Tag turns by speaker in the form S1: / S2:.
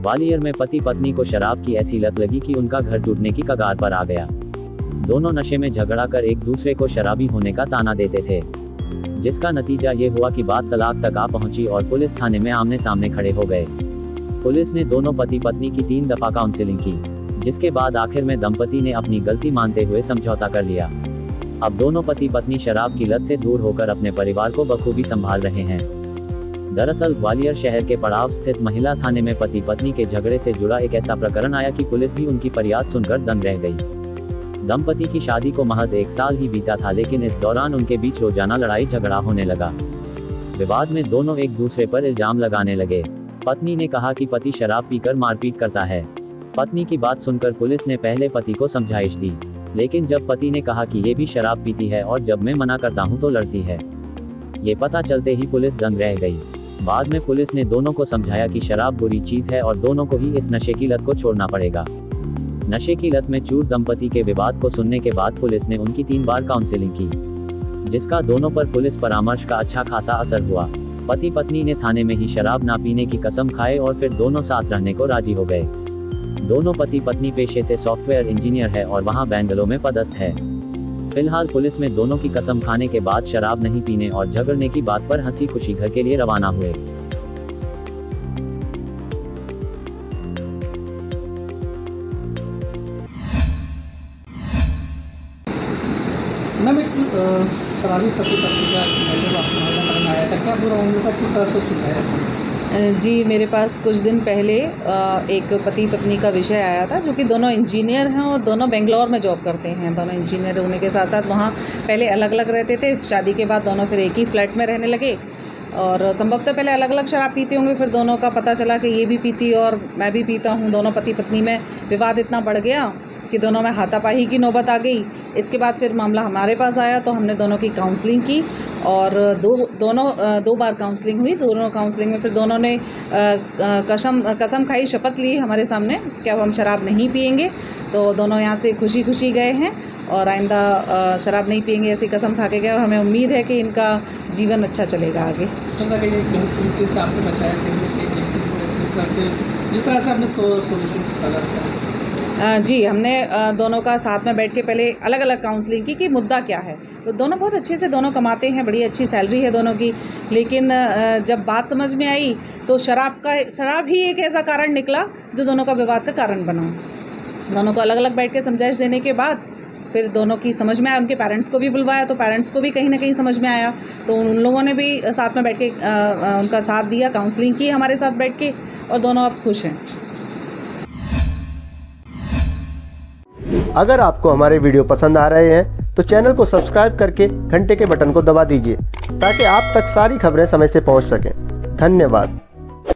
S1: ग्वालियर में पति पत्नी को शराब की ऐसी लत लगी कि उनका घर टूटने की कगार पर आ गया। दोनों नशे में झगड़ा कर एक दूसरे को शराबी होने का ताना देते थे, जिसका नतीजा ये हुआ कि बात तलाक तक आ पहुंची और पुलिस थाने में आमने सामने खड़े हो गए। पुलिस ने दोनों पति पत्नी की 3 दफा काउंसलिंग की, जिसके बाद आखिर में दंपति ने अपनी गलती मानते हुए समझौता कर लिया। अब दोनों पति पत्नी शराब की लत से दूर होकर अपने परिवार को बखूबी संभाल रहे हैं। दरअसल ग्वालियर शहर के पड़ाव स्थित महिला थाने में पति पत्नी के झगड़े से जुड़ा एक ऐसा प्रकरण आया कि पुलिस भी उनकी फरियाद सुनकर दंग रह गई। दंपति की शादी को महज 1 साल ही बीता था, लेकिन इस दौरान उनके बीच रोजाना लड़ाई झगड़ा होने लगा। विवाद में दोनों एक दूसरे पर इल्जाम लगाने लगे। पत्नी ने कहा कि पति शराब पीकर मारपीट करता है। पत्नी की बात सुनकर पुलिस ने पहले पति को समझाइश दी, लेकिन जब पति ने कहा कि ये भी शराब पीती है और जब मैं मना करता हूँ तो लड़ती है, ये पता चलते ही पुलिस दंग रह गई। बाद में पुलिस ने दोनों को समझाया कि शराब बुरी चीज है और दोनों को ही इस नशे की लत को छोड़ना पड़ेगा। नशे की लत में चूर दंपति के विवाद को सुनने के बाद पुलिस ने उनकी 3 बार काउंसलिंग की, जिसका दोनों पर पुलिस परामर्श का अच्छा खासा असर हुआ। पति पत्नी ने थाने में ही शराब ना पीने की कसम खाए और फिर दोनों साथ रहने को राजी हो गए। दोनों पति पत्नी पेशे से सॉफ्टवेयर इंजीनियर है और वहां बेंगलुरु में पदस्थ है। फिलहाल पुलिस में दोनों की कसम खाने के बाद शराब नहीं पीने और झगड़ने की बात पर हंसी खुशी घर के लिए रवाना हुए।
S2: मैम, एक शराबी पति पत्नी का मैटर आपके सामने आया था, क्या पूरा मामला था, किस तरह से सुलझाया था?
S3: जी, मेरे पास कुछ दिन पहले एक पति पत्नी का विषय आया था, जो कि दोनों इंजीनियर हैं और दोनों बेंगलोर में जॉब करते हैं। दोनों इंजीनियर होने के साथ साथ वहाँ पहले अलग अलग रहते थे। शादी के बाद दोनों फिर एक ही फ्लैट में रहने लगे और संभवतः पहले अलग अलग शराब पीते होंगे। फिर दोनों का पता चला कि ये भी पीती और मैं भी पीता हूँ। दोनों पति पत्नी में विवाद इतना बढ़ गया कि दोनों में हाथापाई की नौबत आ गई। इसके बाद फिर मामला हमारे पास आया तो हमने दोनों की काउंसलिंग की और दो बार काउंसलिंग हुई। दोनों काउंसलिंग में फिर दोनों ने कसम खाई, शपथ ली हमारे सामने कि अब हम शराब नहीं पिएंगे। तो दोनों यहाँ से खुशी खुशी गए हैं और आइंदा शराब नहीं पिएंगे ऐसी कसम खा के गए और हमें उम्मीद है कि इनका जीवन अच्छा चलेगा आगे।
S2: जिस तरह से आपने सोल्यूशन
S3: जी, हमने दोनों का साथ में बैठ के पहले अलग अलग काउंसलिंग की कि मुद्दा क्या है। तो दोनों बहुत अच्छे से दोनों कमाते हैं, बड़ी अच्छी सैलरी है दोनों की, लेकिन जब बात समझ में आई तो शराब ही एक ऐसा कारण निकला जो दोनों का विवाद का कारण बना। दोनों को अलग अलग बैठ के समझाइश देने के बाद फिर दोनों की समझ में आया। उनके पेरेंट्स को भी बुलवाया तो पेरेंट्स को भी कहीं ना कहीं समझ में आया, तो उन लोगों ने भी साथ में बैठ के उनका साथ दिया, काउंसलिंग की हमारे साथ बैठ के और दोनों अब खुश हैं।
S4: अगर आपको हमारे वीडियो पसंद आ रहे हैं तो चैनल को सब्सक्राइब करके घंटे के बटन को दबा दीजिए ताकि आप तक सारी खबरें समय से पहुंच सकें। धन्यवाद।